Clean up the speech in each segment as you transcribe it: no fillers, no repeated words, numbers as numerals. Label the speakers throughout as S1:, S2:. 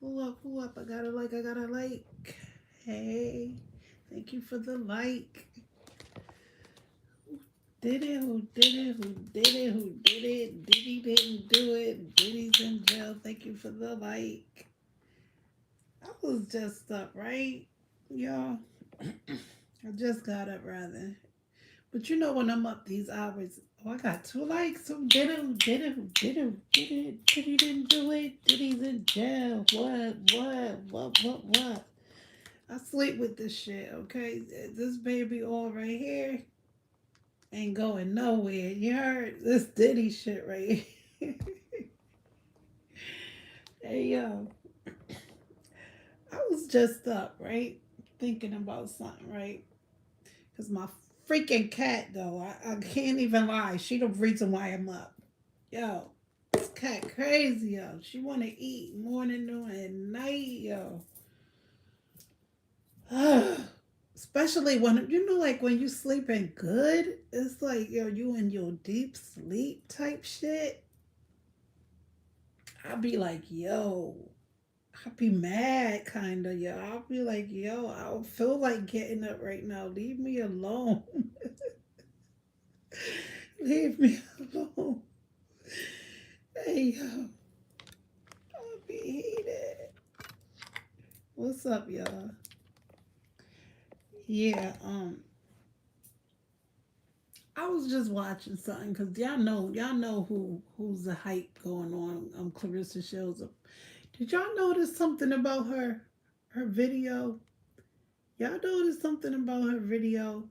S1: Pull up. I got a like, I got a like. Hey, thank you for the like. Did it? Who did it? Who did it? Who did it? Diddy didn't do it. Diddy's in jail. Thank you for the like. I was just up, right? Y'all, I just got up rather. But you know when I'm up these hours, oh, I got two likes. Who did it? Who did it? Who did it? Who did it? Diddy didn't do it. Diddy's in jail. What? I sleep with this shit, okay? This baby all right here ain't going nowhere. You heard? This Diddy shit right here. Hey, yo. I was just up, right? Thinking about something, right? Because my freaking cat, though, I can't even lie. She the reason why I'm up. Yo, this cat crazy, yo. She want to eat morning, noon, and night, yo. Especially when, like when you sleeping good, it's like, yo, you in your deep sleep type shit. I'll be like, yo, I'll be mad, kind of, yo. I'll be like, yo, I don't feel like getting up right now. Leave me alone. Leave me alone. Hey, yo, I'll be heated. What's up, y'all? Yeah, I was just watching something because y'all know who's the hype going on. Clarissa shows up. Did y'all notice something about her video? Y'all notice something about her video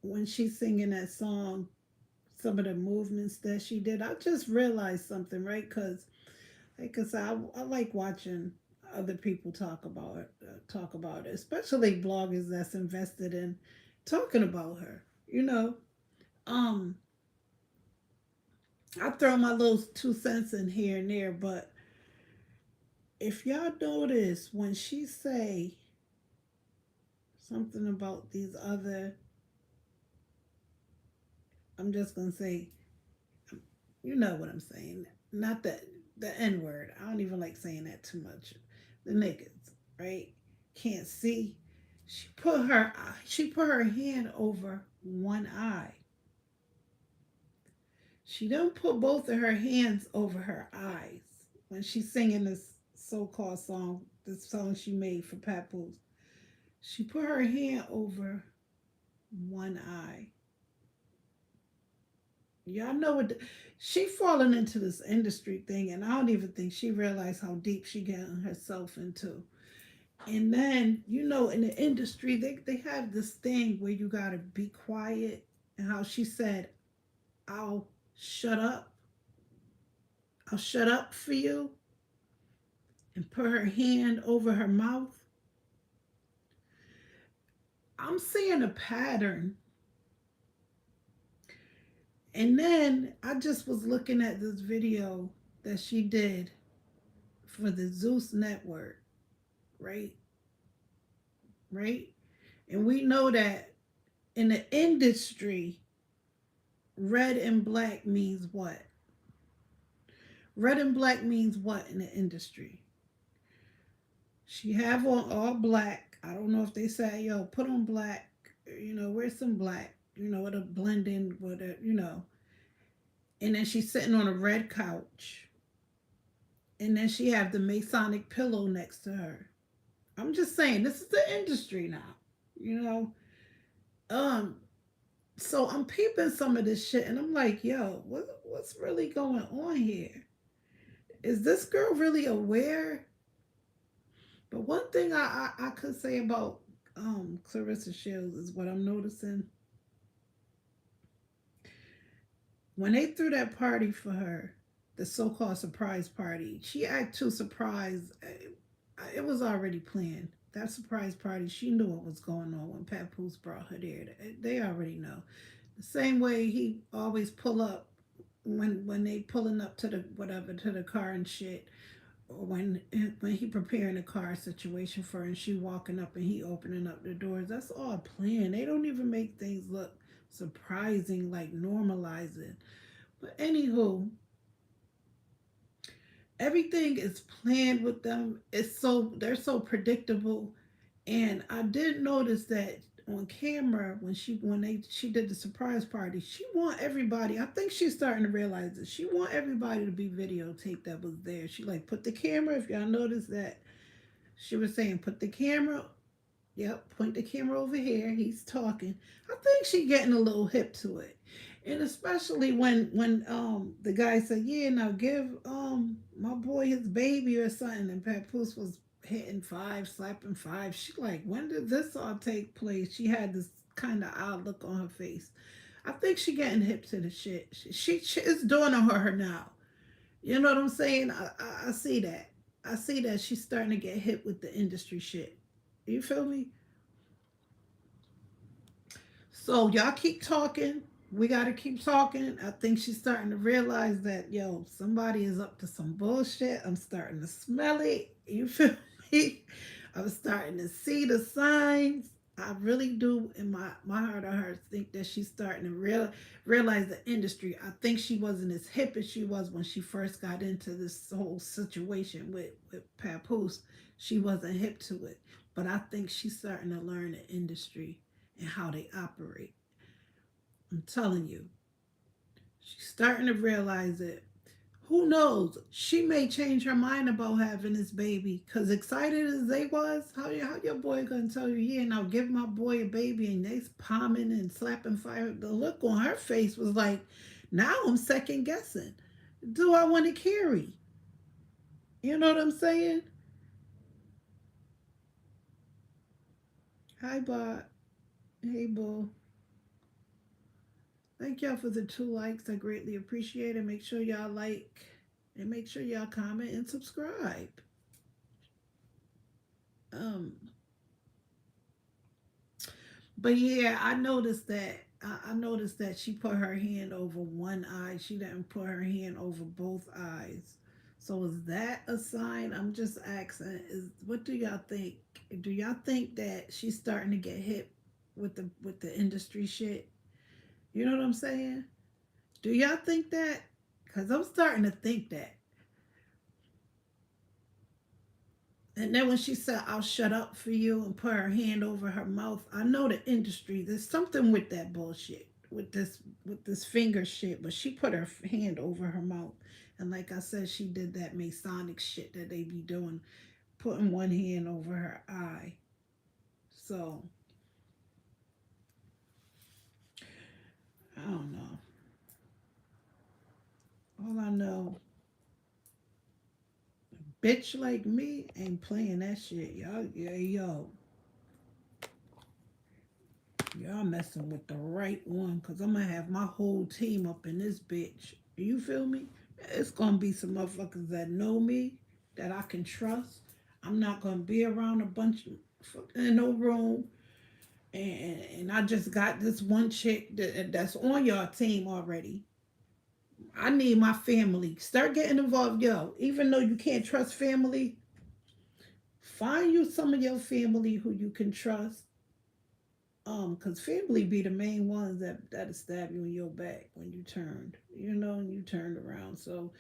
S1: when she's singing that song? Some of the movements that she did. I just realized something, right? Because like I said, I like watching other people talk about it, especially bloggers that's invested in talking about her. Um, I throw my little 2 cents in here and there, but if y'all notice when she say something about these other, I'm just gonna say, you know what I'm saying, not the N word. I don't even like saying that too much. The niggas, right? Can't see. She put her hand over one eye. She don't put both of her hands over her eyes when she's singing this so-called song, this song she made for Papoose. She put her hand over one eye. Y'all know what she falling into this industry thing, and I don't even think she realized how deep she getting herself into. And then, in the industry, they have this thing where you gotta be quiet. And how she said, I'll shut up. I'll shut up for you, and put her hand over her mouth. I'm seeing a pattern. And then I just was looking at this video that she did for the Zeus Network, right? Right? And we know that in the industry, red and black means what? Red and black means what in the industry? She have on all black. I don't know if they say, yo, put on black, wear some black, it'll blend in with it. And then she's sitting on a red couch. And then she have the Masonic pillow next to her. I'm just saying, this is the industry now, you know. Um, so I'm peeping some of this shit, and I'm like, yo, what's really going on here? Is this girl really aware? But one thing I could say about Clarissa Shields is what I'm noticing when they threw that party for her, the so-called surprise party. She acted too surprised. It was already planned. That surprise party, she knew what was going on when Papoose brought her there. They already know. The same way he always pull up when they pulling up to the whatever to the car and shit, or when he preparing a car situation for her and she walking up and he opening up the doors. That's all planned. They don't even make things look surprising, like normalizing. But anywho, Everything is planned with them. They're so predictable. And I did notice that on camera when she did the surprise party, she want everybody. I think she's starting to realize that she want everybody to be videotaped that was there. She like put the camera. If y'all notice that, she was saying put the camera. Yep, point the camera over here. He's talking. I think she getting a little hip to it. And especially when the guy said, "Yeah, now give my boy his baby or something," and Papoose was hitting five, slapping five. She like, when did this all take place? She had this kind of odd look on her face. I think she getting hip to the shit. She is doing it her now. You know what I'm saying? I see that. I see that she's starting to get hip with the industry shit. You feel me? So y'all keep talking. We gotta keep talking. I think she's starting to realize that somebody is up to some bullshit. I'm starting to smell it. You feel me? I'm starting to see the signs. I really do, in my heart of hearts, think that she's starting to realize the industry. I think she wasn't as hip as she was when she first got into this whole situation with Papoose. She wasn't hip to it, but I think she's starting to learn the industry and how they operate. I'm telling you, she's starting to realize it. Who knows? She may change her mind about having this baby. Cause excited as they was, how your boy gonna tell you, yeah, now give my boy a baby, and they's palming and slapping fire. The look on her face was like, now I'm second guessing. Do I want to carry? You know what I'm saying? Hi, Bob. Hey, Boo. Thank y'all for the 2 likes. I greatly appreciate it. Make sure y'all like and make sure y'all comment and subscribe. Um, but yeah, I noticed that she put her hand over one eye. She didn't put her hand over both eyes. So is that a sign? I'm just asking. Is what do y'all think? Do y'all think that she's starting to get hit with the industry shit? You know what I'm saying? Do y'all think that? Cause I'm starting to think that. And then when she said, "I'll shut up for you," and put her hand over her mouth, I know the industry. There's something with that bullshit, with this finger shit. But she put her hand over her mouth, and like I said, she did that Masonic shit that they be doing, putting one hand over her eye. So I don't know. All I know, bitch like me ain't playing that shit. Y'all, yeah, y'all messing with the right one, cause I'm gonna have my whole team up in this bitch. You feel me? It's gonna be some motherfuckers that know me, that I can trust. I'm not gonna be around a bunch of in no room. And I just got this one chick that's on your team already. I need my family. Start getting involved, yo. Even though you can't trust family, find you some of your family who you can trust. Cause family be the main ones that'll stab you in your back when you turned, and you turned around. So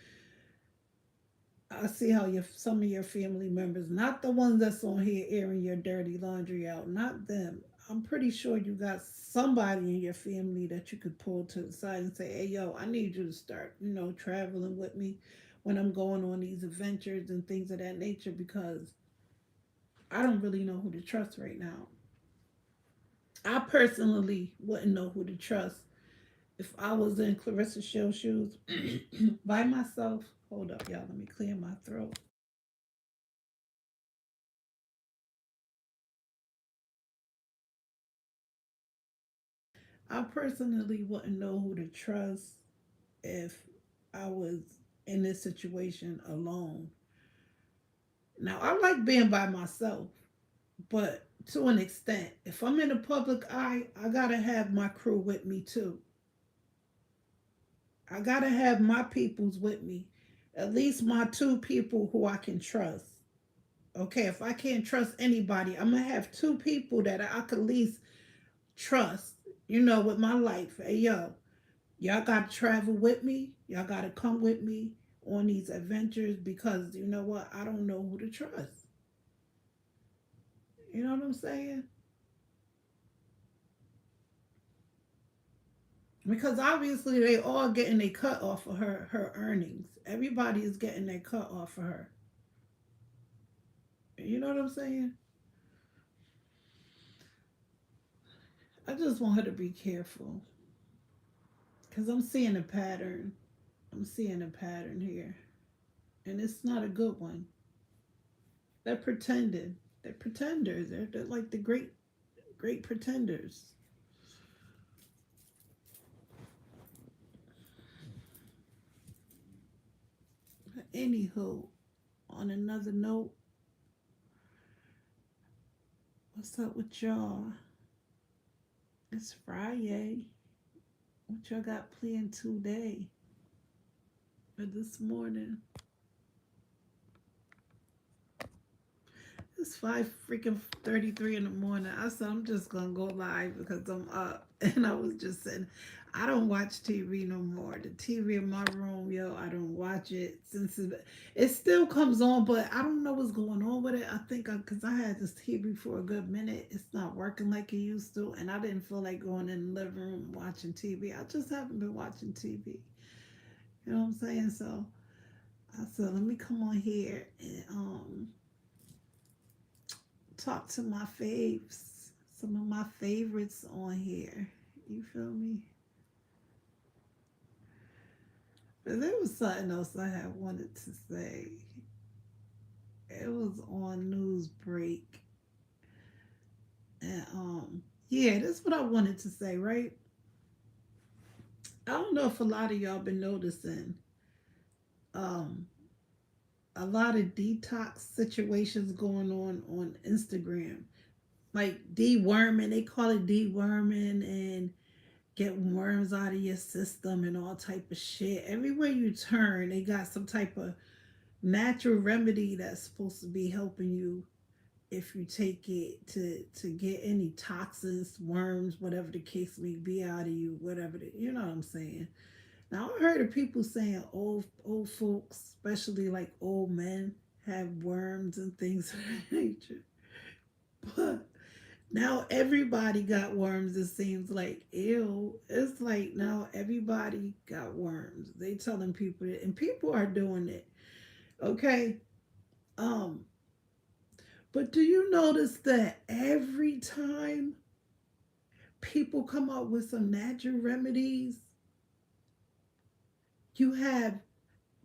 S1: I see how some of your family members, not the ones that's on here airing your dirty laundry out, not them. I'm pretty sure you got somebody in your family that you could pull to the side and say, "Hey, yo, I need you to start, traveling with me when I'm going on these adventures and things of that nature," because I don't really know who to trust right now. I personally wouldn't know who to trust if I was in Clarissa Shield shoes by myself. Hold up, y'all. Let me clear my throat. I personally wouldn't know who to trust if I was in this situation alone. Now, I like being by myself, but to an extent, if I'm in the public eye, I gotta have my crew with me too. I gotta have my peoples with me, at least my two people who I can trust. Okay, if I can't trust anybody, I'm gonna have two people that I could at least trust, with my life. Hey, yo, y'all got to travel with me. Y'all got to come with me on these adventures because you know what? I don't know who to trust. You know what I'm saying? Because obviously they all getting a cut off of her earnings. Everybody is getting their cut off of her. You know what I'm saying? I just want her to be careful because I'm seeing a pattern. I'm seeing a pattern here, and it's not a good one. They're pretending. They're pretenders. They're like the great pretenders. Anywho, on another note, what's up with y'all? It's Friday. What y'all got planned today or this morning? It's 5:33 in the morning. I said I'm just gonna go live because I'm up, and I was just saying I don't watch TV no more. The TV in my room, yo, I don't watch it since it still comes on, but I don't know what's going on with it. I think because I had this TV for a good minute, it's not working like it used to, and I didn't feel like going in the living room and watching TV. I just haven't been watching TV. You know what I'm saying? So I said, let me come on here and talk to my faves, some of my favorites on here. You feel me? But there was something else I had wanted to say. It was on news break, and yeah, that's what I wanted to say. Right? I don't know if a lot of y'all been noticing um a lot of detox situations going on Instagram, like deworming. They call it deworming and getting worms out of your system and all type of shit. Everywhere you turn, they got some type of natural remedy that's supposed to be helping you if you take it to get any toxins, worms, whatever the case may be out of you, whatever you know what I'm saying. Now I heard of people saying old folks, especially like old men, have worms and things of that nature. But now everybody got worms. It seems like ew. It's like now everybody got worms. They telling people that, and people are doing it. Okay. Um. But do you notice that every time people come up with some natural remedies, you have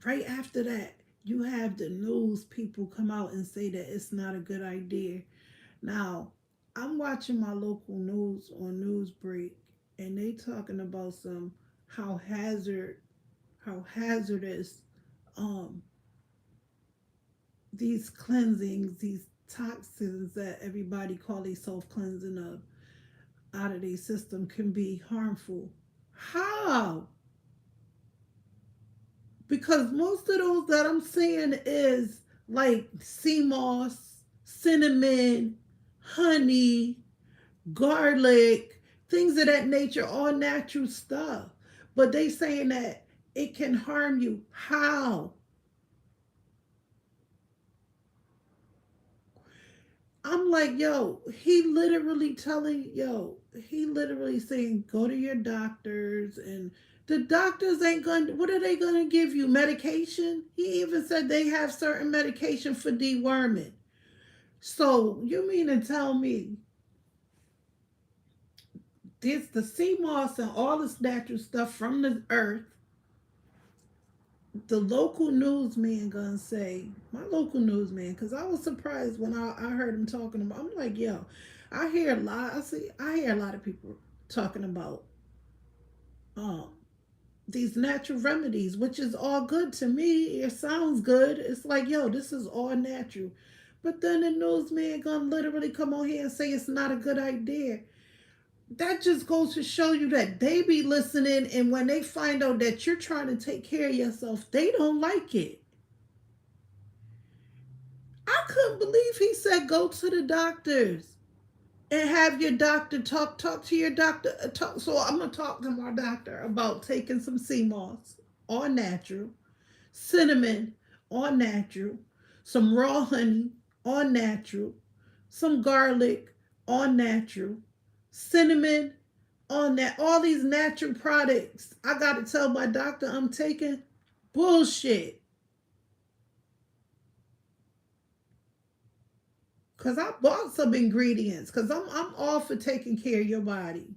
S1: right after that you have the news people come out and say that it's not a good idea. Now, I'm watching my local news on Newsbreak, and they talking about some how hazardous um these cleansings, these toxins that everybody call themselves cleansing of out of their system can be harmful. How? Because most of those that I'm seeing is like sea moss, cinnamon, honey, garlic, things of that nature, all natural stuff. But they saying that it can harm you. How? I'm like, he literally saying, go to your doctors, and the doctors ain't going what are they gonna give you? Medication? He even said they have certain medication for deworming. So you mean to tell me this the sea moss and all this natural stuff from the earth, the local newsman gonna say, my local newsman, because I was surprised when I heard him talking about. I'm like, yo, I hear a lot of people talking about um these natural remedies, which is all good to me. It sounds good. It's like, yo, this is all natural. But then the newsman gonna literally come on here and say it's not a good idea. That just goes to show you that they be listening, and when they find out that you're trying to take care of yourself, they don't like it. I couldn't believe he said go to the doctors and have your doctor talk to your doctor. So I'm gonna talk to my doctor about taking some sea moss, all natural, cinnamon, all natural, some raw honey, all natural, some garlic, all natural, cinnamon, on that, all these natural products. I gotta tell my doctor I'm taking bullshit. Cause I bought some ingredients. Cause I'm all for taking care of your body.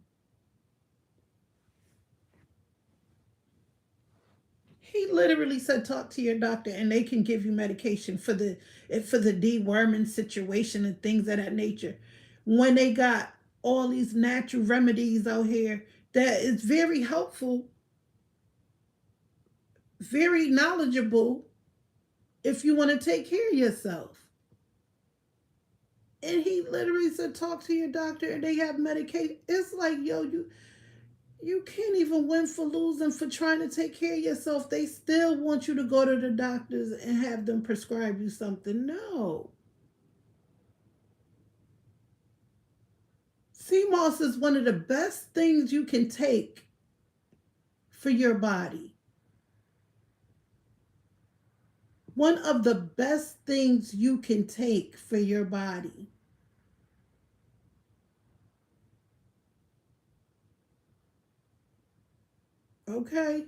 S1: He literally said talk to your doctor and they can give you medication for the deworming situation and things of that nature. When they got all these natural remedies out here that is very helpful, very knowledgeable if you want to take care of yourself. And he literally said talk to your doctor and they have medication. It's like, yo, you can't even win for losing for trying to take care of yourself. They still want you to go to the doctors and have them prescribe you something. No. Sea moss is one of the best things you can take for your body. One of the best things you can take for your body. Okay?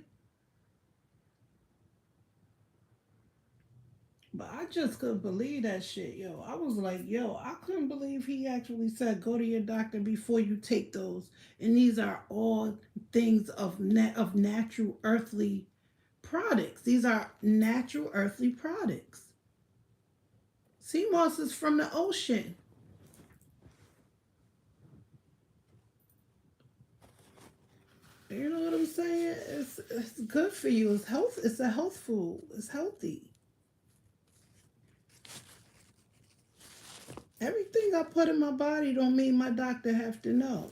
S1: But I just couldn't believe that shit, yo. I was like, yo, I couldn't believe he actually said go to your doctor before you take those. And these are all things of natural earthly products. These are natural earthly products. Sea moss is from the ocean. You know what I'm saying? It's good for you. It's health. It's a health food. It's healthy. Everything I put in my body don't mean my doctor have to know.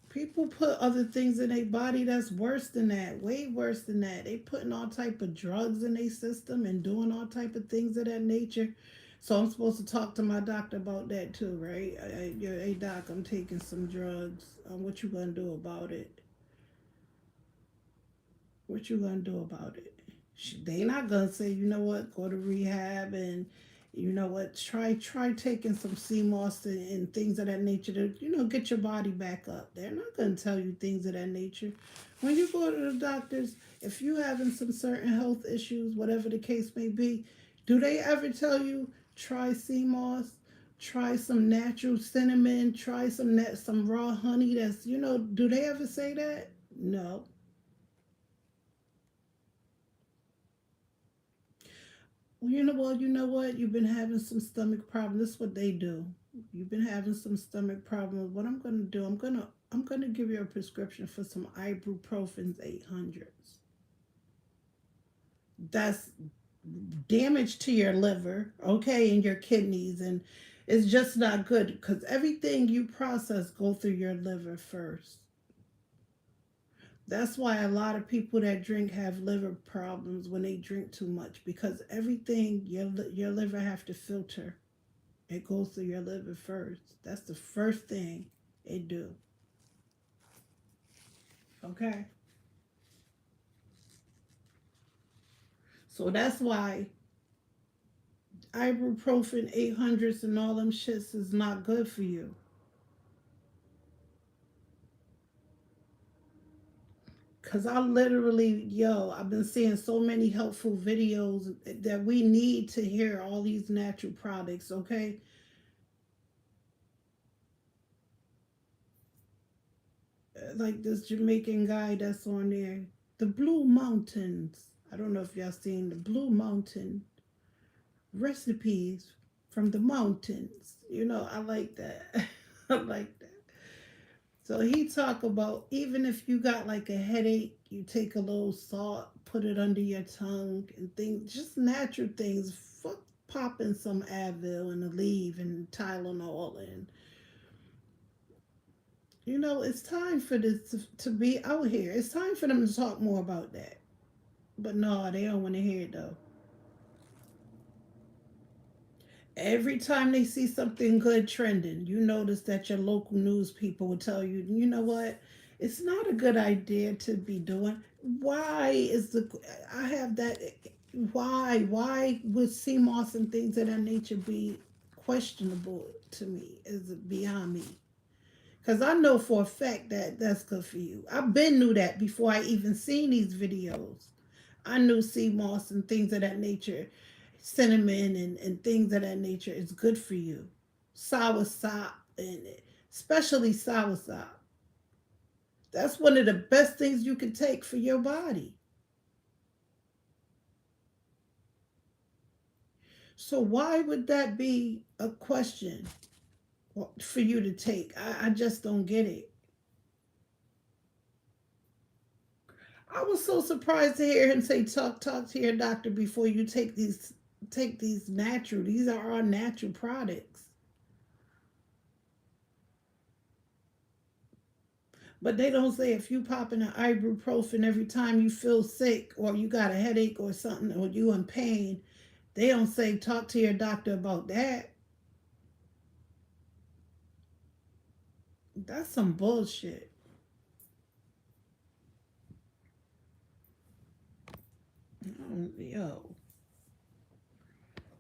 S1: People put other things in their body that's worse than that, way worse than that. They putting all type of drugs in their system and doing all type of things of that nature. So I'm supposed to talk to my doctor about that too, right? Hey doc, I'm taking some drugs. What you gonna do about it? What you gonna do about it? They not gonna say, you know what, go to rehab and you know what, try taking some sea moss and things of that nature to get your body back up. They're not gonna tell you things of that nature. When you go to the doctors, if you having some certain health issues, whatever the case may be, do they ever tell you try sea moss? Try some natural cinnamon. Try some raw honey. That's Do they ever say that? No. Well, you know what? You've been having some stomach problems. This is what they do. You've been having some stomach problems. What I'm gonna do? I'm gonna give you a prescription for some ibuprofen 800s. That's damage to your liver, okay, and your kidneys, and it's just not good because everything you process go through your liver first. That's why a lot of people that drink have liver problems when they drink too much because everything your liver have to filter. It goes through your liver first. That's the first thing it do. Okay? So that's why ibuprofen 800s and all them shits is not good for you. Cause I literally, I've been seeing so many helpful videos that we need to hear all these natural products, okay? Like this Jamaican guy that's on there. The Blue Mountains. I don't know if y'all seen the Blue Mountain recipes from the mountains. I like that. I like that. So he talk about even if you got like a headache, you take a little salt, put it under your tongue, and things, just natural things. Fuck popping some Advil and a leave and Tylenol and it's time for this to be out here. It's time for them to talk more about that. But no, they don't want to hear it though. Every time they see something good trending, you notice that your local news people will tell you, you know what? It's not a good idea to be doing. Why is the I have that? Why would sea moss and things of that nature be questionable to me? Is it beyond me? Because I know for a fact that that's good for you. I've been knew that before I even seen these videos. I knew sea moss and things of that nature, cinnamon and things of that nature is good for you. Sour sop and especially sour sop. That's one of the best things you can take for your body. So why would that be a question for you to take? I just don't get it. I was so surprised to hear him say talk to your doctor before you take these natural. These are our natural products. But they don't say if you pop in an ibuprofen every time you feel sick or you got a headache or something or you in pain, they don't say talk to your doctor about that. That's some bullshit. Yo,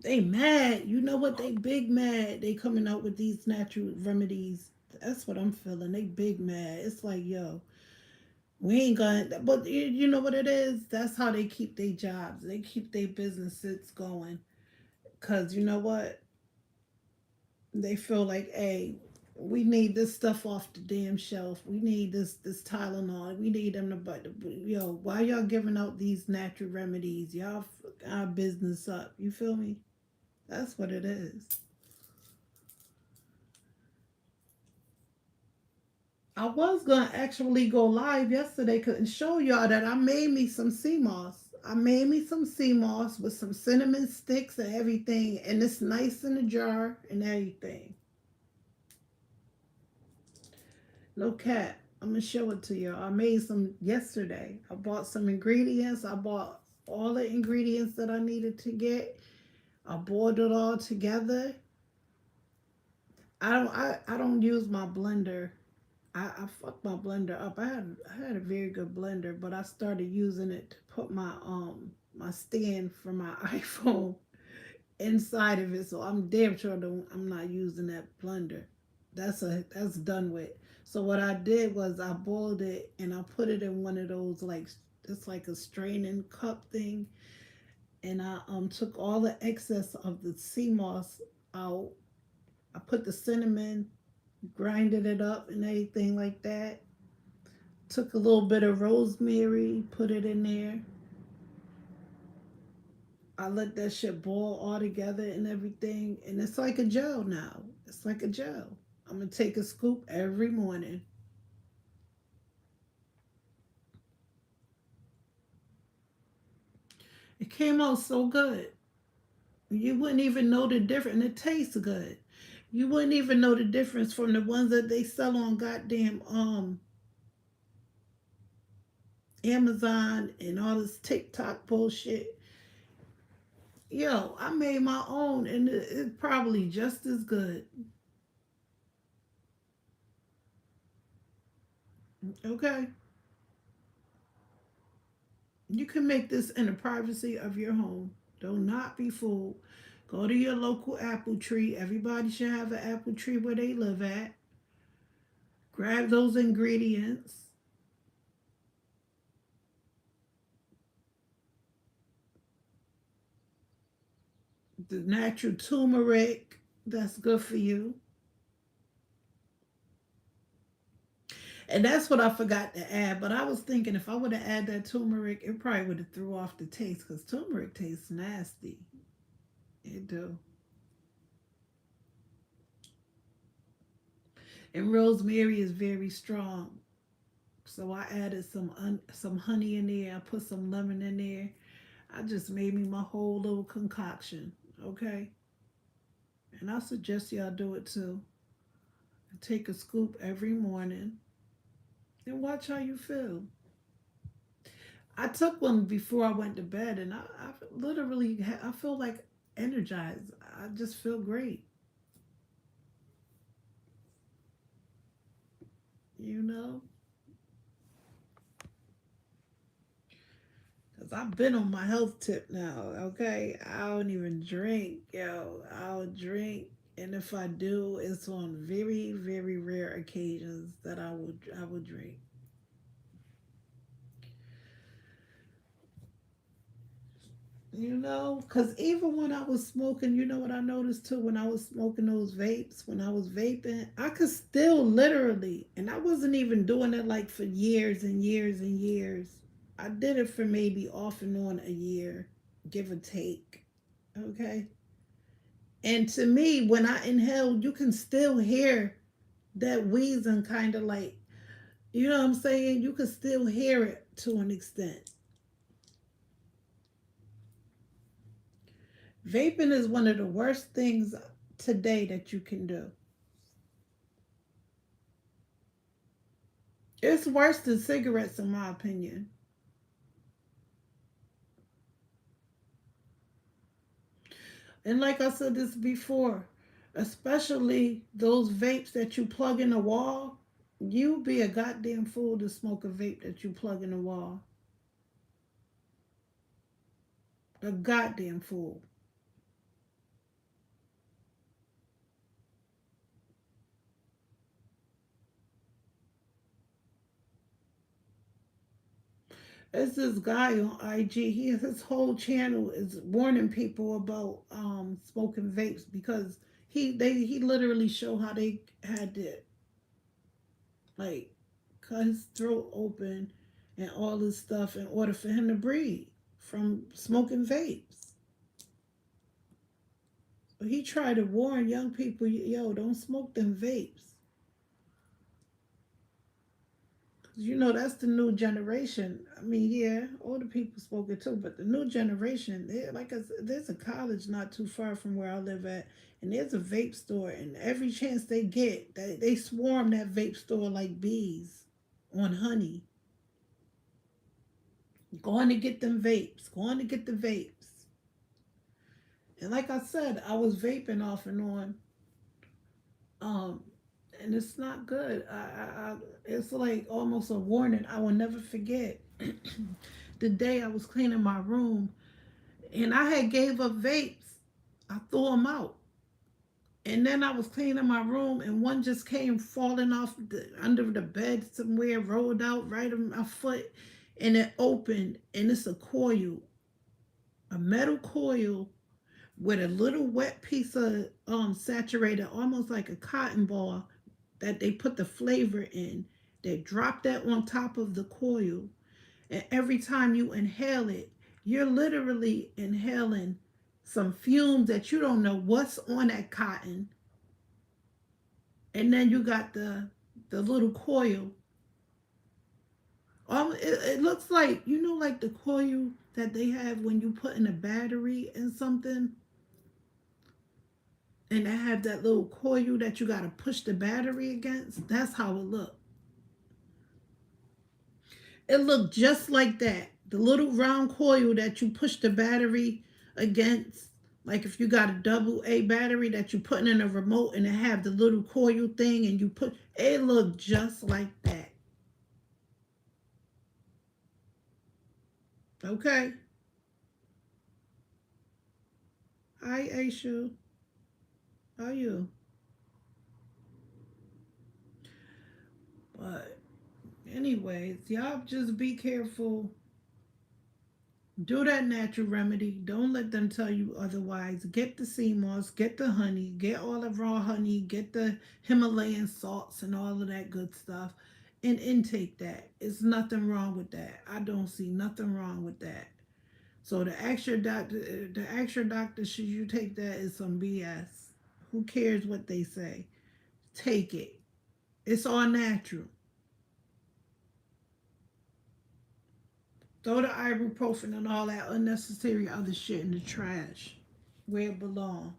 S1: they mad. You know what? They big mad. They coming out with these natural remedies. That's what I'm feeling. They big mad. It's like, yo, we ain't gonna. But you know what it is? That's how they keep their jobs. They keep their businesses going. Cause you know what? They feel like, hey, we need this stuff off the damn shelf. We need this Tylenol. We need them to but yo, why y'all giving out these natural remedies? Y'all our business up. You feel me? That's what it is. I was gonna actually go live yesterday and show y'all that I made me some sea moss. I made me some sea moss with some cinnamon sticks and everything, and it's nice in the jar and everything. No cat. I'm gonna show it to you. I made some yesterday. I bought some ingredients. I bought all the ingredients that I needed to get. I boiled it all together. I don't use my blender. I fucked my blender up. I had a very good blender, but I started using it to put my stand for my iPhone inside of it. So I'm damn sure I'm not using that blender. That's done with. So what I did was I boiled it and I put it in one of those like it's like a straining cup thing, and I took all the excess of the sea moss out. I put the cinnamon, grinded it up and everything like that. Took a little bit of rosemary, put it in there. I let that shit boil all together and everything, and it's like a gel now. It's like a gel. I'm gonna take a scoop every morning. It came out so good. You wouldn't even know the difference. And it tastes good. You wouldn't even know the difference from the ones that they sell on goddamn Amazon and all this TikTok bullshit. Yo, I made my own and it's probably just as good. Okay? You can make this in the privacy of your home. Do not be fooled. Go to your local apple tree. Everybody should have an apple tree where they live at. Grab those ingredients. The natural turmeric, that's good for you. And that's what I forgot to add. But I was thinking if I would have added that turmeric, it probably would have threw off the taste because turmeric tastes nasty. It do. And rosemary is very strong. So I added some honey in there. I put some lemon in there. I just made me my whole little concoction. Okay. And I suggest y'all do it too. Take a scoop every morning and watch how you feel. I took one before I went to bed, and I literally I feel like energized. I just feel great. You know, because Cause I've been on my health tip now. Okay, I don't even drink, yo. I'll drink, and if I do, it's on very, very rare occasions that I would drink. Because even when I was smoking, you know what I noticed too? When I was smoking those vapes, when I was vaping, I could still literally, and I wasn't even doing it like for years and years and years. I did it for maybe off and on a year, give or take. Okay. And to me, when I inhale, you can still hear that wheezing kind of like, you know what I'm saying? You can still hear it to an extent. Vaping is one of the worst things today that you can do. It's worse than cigarettes, in my opinion. And like I said this before, especially those vapes that you plug in the wall, you be a goddamn fool to smoke a vape that you plug in the wall. A goddamn fool. It's this guy on IG. His whole channel is warning people about smoking vapes because he literally show how they had to like cut his throat open and all this stuff in order for him to breathe from smoking vapes. So he tried to warn young people, yo, don't smoke them vapes. 'Cause that's the new generation. I mean, yeah, older people smoke it too, but the new generation, like there's a college not too far from where I live at, and there's a vape store, and every chance they get, they swarm that vape store like bees on honey. Going to get them vapes, going to get the vapes. And like I said, I was vaping off and on, um, and it's not good. It's like almost a warning. I will never forget the day I was cleaning my room, and I had gave up vapes. I threw them out, and then I was cleaning my room, and one just came falling off under the bed somewhere, rolled out right on my foot, and it opened, and it's a metal coil with a little wet piece of saturated, almost like a cotton ball that they put the flavor in. They drop that on top of the coil, and every time you inhale it, you're literally inhaling some fumes that you don't know what's on that cotton. And then you got the little coil. It looks like like the coil that they have when you put in a battery in something, and they have that little coil that you got to push the battery against. That's how it looked. It looked just like that. The little round coil that you push the battery against. Like if you got a double A battery that you put in a remote and it have the little coil thing and you put it looked just like that. Okay. Hi Aisha. How are you? But anyways, y'all just be careful. Do that natural remedy. Don't let them tell you otherwise. Get the sea moss, get the honey, get all the raw honey, get the Himalayan salts and all of that good stuff, and intake that. It's nothing wrong with that. I don't see nothing wrong with that. So the extra doctor, should you take that is some BS. Who cares what they say? Take it. It's all natural. Throw the ibuprofen and all that unnecessary other shit in the trash where it belongs.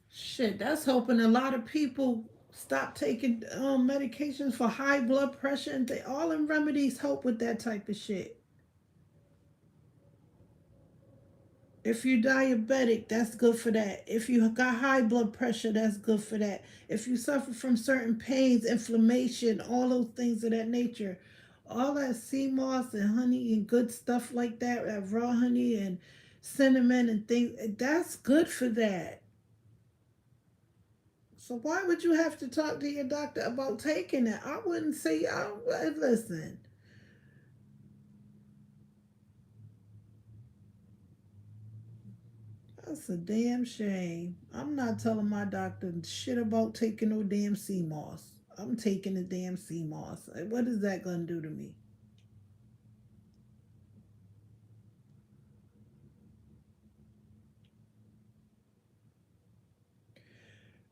S1: Shit, that's hoping a lot of people stop taking medications for high blood pressure, and all them remedies help with that type of shit. If you're diabetic, that's good for that. If you got high blood pressure, that's good for that. If you suffer from certain pains, inflammation, all those things of that nature, all that sea moss and honey and good stuff like that, that raw honey and cinnamon and things, that's good for that. So why would you have to talk to your doctor about taking it? I wouldn't say, listen, that's a damn shame. I'm not telling my doctor shit about taking no damn sea moss. I'm taking the damn sea moss. What is that gonna do to me?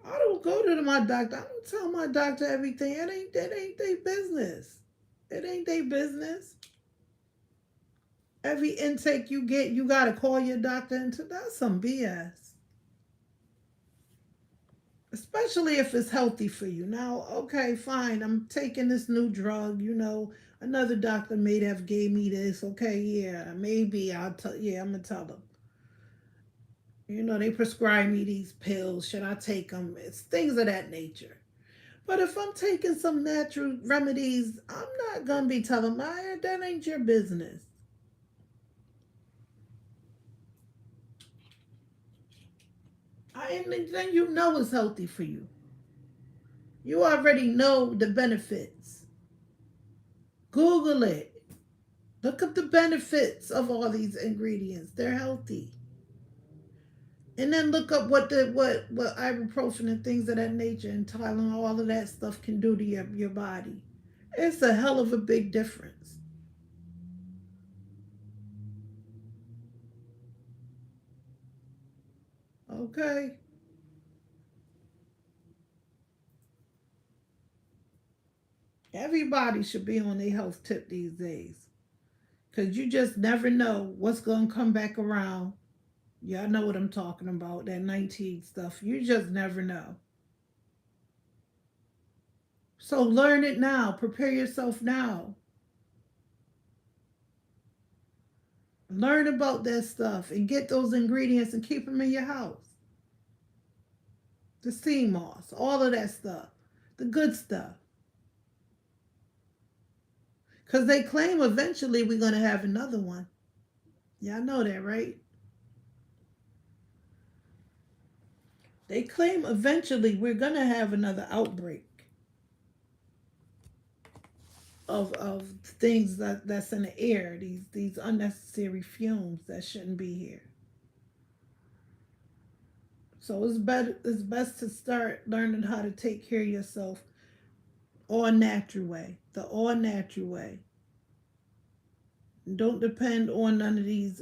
S1: I don't go to my doctor. I don't tell my doctor everything. It ain't their business. It ain't their business. Every intake you get, you gotta call your doctor into. That's some BS. Especially if it's healthy for you. Now, okay, fine. I'm taking this new drug. Another doctor may have gave me this. Okay, yeah, maybe I'll tell. Yeah, I'm gonna tell them. They prescribe me these pills. Should I take them? It's things of that nature. But if I'm taking some natural remedies, I'm not gonna be telling my that ain't your business. And then it's healthy for you. You already know the benefits. Google it. Look up the benefits of all these ingredients. They're healthy. And then look up what ibuprofen and things of that nature and Tylenol, all of that stuff can do to your body. It's a hell of a big difference. Okay? Everybody should be on their health tip these days. Cause you just never know what's gonna come back around. Y'all know what I'm talking about, that 19 stuff. You just never know. So learn it now. Prepare yourself now. Learn about that stuff and get those ingredients and keep them in your house. The sea moss, all of that stuff, the good stuff. Because they claim eventually we're going to have another one. Y'all know that, right? They claim eventually we're going to have another outbreak of things that's in the air, these unnecessary fumes that shouldn't be here. So it's best to start learning how to take care of yourself all natural way, the all natural way. Don't depend on none of these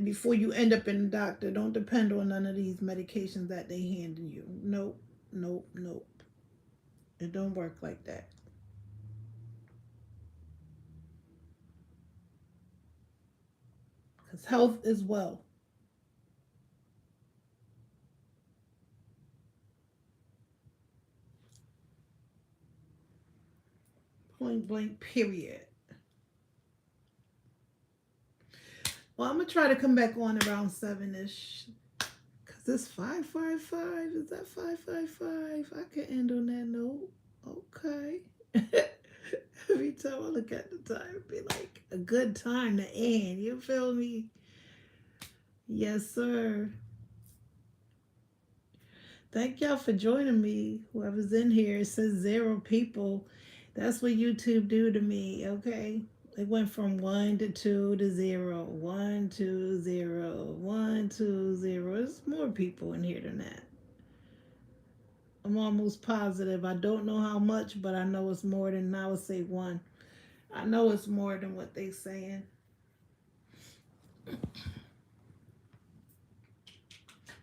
S1: before you end up in the doctor. Don't depend on none of these medications that they handing you. Nope, nope, nope. It don't work like that. Because health is wealth. Point blank. Period. Well, I'm gonna try to come back on around 7ish. Cause this 555 is that 555? I can end on that note. Okay. Every time I look at the time, it'd be like a good time to end. You feel me? Yes, sir. Thank y'all for joining me. Whoever's in here, it says 0 people. That's what YouTube do to me, okay? It went from 1 to 2 to 0. 1 2 0. 1 2 0. There's more people in here than that. I'm almost positive. I don't know how much, but I know it's more than, I would say, one. I know it's more than what they saying.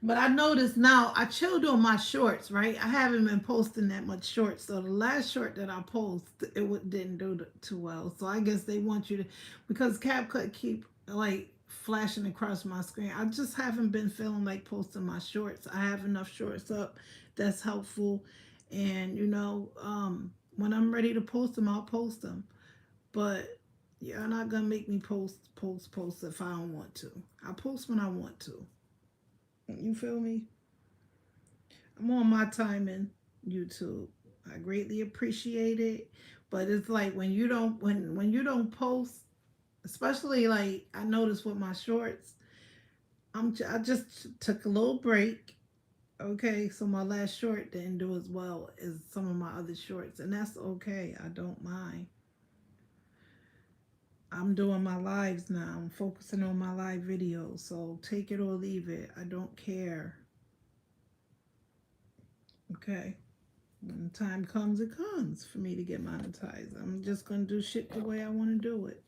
S1: But I noticed now I chilled on my shorts, right? I haven't been posting that much shorts. So the last short that I posted, didn't do too well. So I guess they want you to, because CapCut keep like flashing across my screen. I just haven't been feeling like posting my shorts. I have enough shorts up that's helpful. And when I'm ready to post them, I'll post them. But You're not gonna make me post if I don't want to. I post when I want to. You feel me? I'm on my time in YouTube. I greatly appreciate it, but it's like when you don't post, especially like I noticed with my shorts. I just took a little break. Okay, so my last short didn't do as well as some of my other shorts, and that's okay. I don't mind. I'm doing my lives now. I'm focusing on my live videos. So take it or leave it. I don't care. Okay. When the time comes, it comes for me to get monetized. I'm just going to do shit the way I want to do it.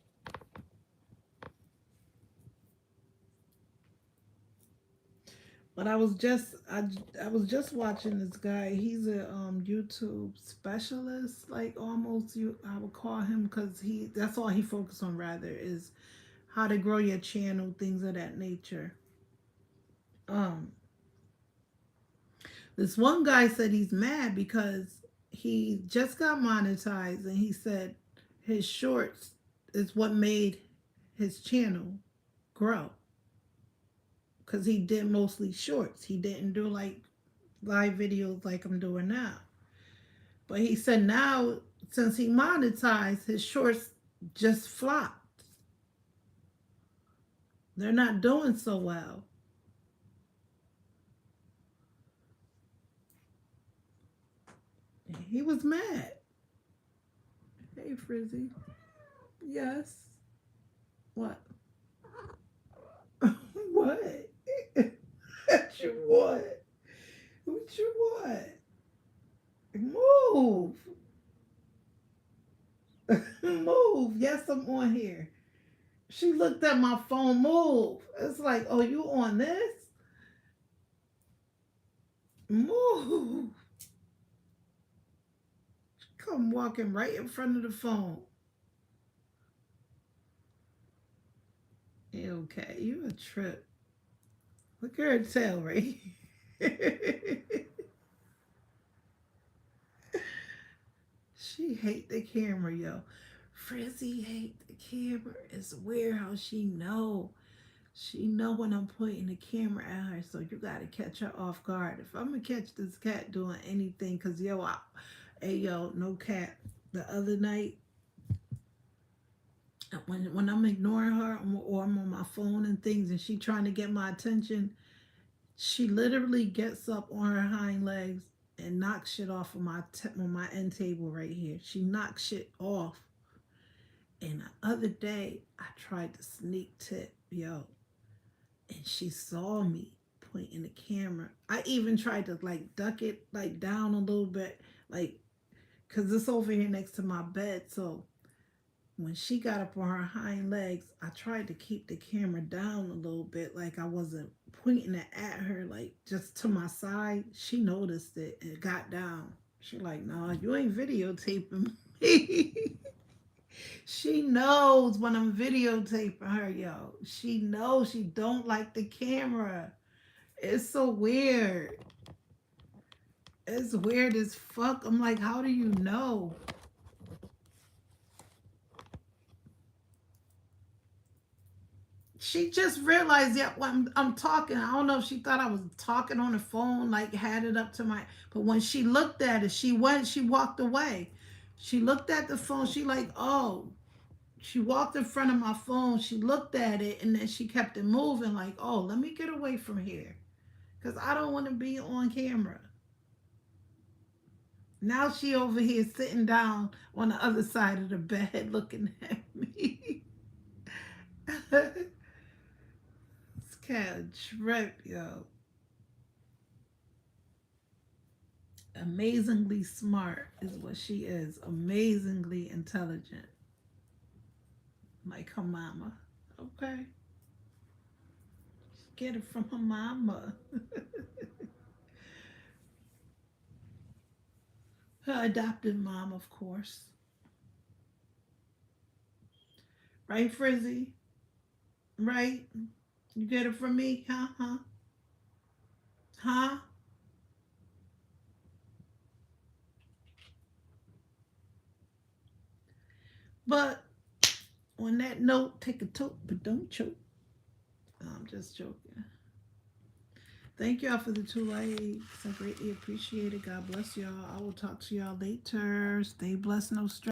S1: But I was just watching this guy. He's a YouTube specialist, like almost you I would call him because he that's all he focused on rather is how to grow your channel, things of that nature. Um, this one guy said he's mad because he just got monetized and he said his shorts is what made his channel grow because he did mostly shorts. He didn't do like live videos like I'm doing now. But he said now, since he monetized, his shorts just flopped. They're not doing so well. He was mad. Hey, Frizzy. Yes. What? What? What you want? What you want? Move. Move. Yes, I'm on here. She looked at my phone. Move. It's like, oh, you on this? Move. Come walking right in front of the phone. Okay, you a trip. Look at her tail, right? She hate the camera, yo. Frizzy hate the camera. It's weird how she know. She know when I'm pointing the camera at her, so you gotta catch her off guard. If I'm gonna catch this cat doing anything, cause hey yo, no cat. The other night, when I'm ignoring her or I'm on my phone and things, and she trying to get my attention, she literally gets up on her hind legs and knocks shit off of on my end table right here. She knocks shit off. And the other day, I tried to sneak tip, yo, and she saw me pointing the camera. I even tried to like duck it like down a little bit, like because it's over here next to my bed. So when she got up on her hind legs, I tried to keep the camera down a little bit, like I wasn't pointing it at her, like just to my side. She noticed it and got down. She like, nah, you ain't videotaping me. She knows when I'm videotaping her, yo. She knows she don't like the camera. It's so weird. It's weird as fuck. I'm like, how do you know? She just realized, yeah, when I'm talking, I don't know if she thought I was talking on the phone, like had it up to my, but when she looked at it, she walked away. She looked at the phone, she like, oh, she walked in front of my phone, she looked at it, and then she kept it moving, like, oh, let me get away from here. Because I don't want to be on camera. Now she over here sitting down on the other side of the bed looking at me. This cat trip, yo. Amazingly smart is what she is. Amazingly intelligent. Like her mama. Okay. Get it from her mama. Her adopted mom, of course. Right, Frizzy? Right? You get it from me? Huh? Huh? Huh? But that note, take a toke, but don't choke. I'm just joking. Thank y'all for the 2 likes. I greatly appreciate it. God bless y'all. I will talk to y'all later. Stay blessed, no stress.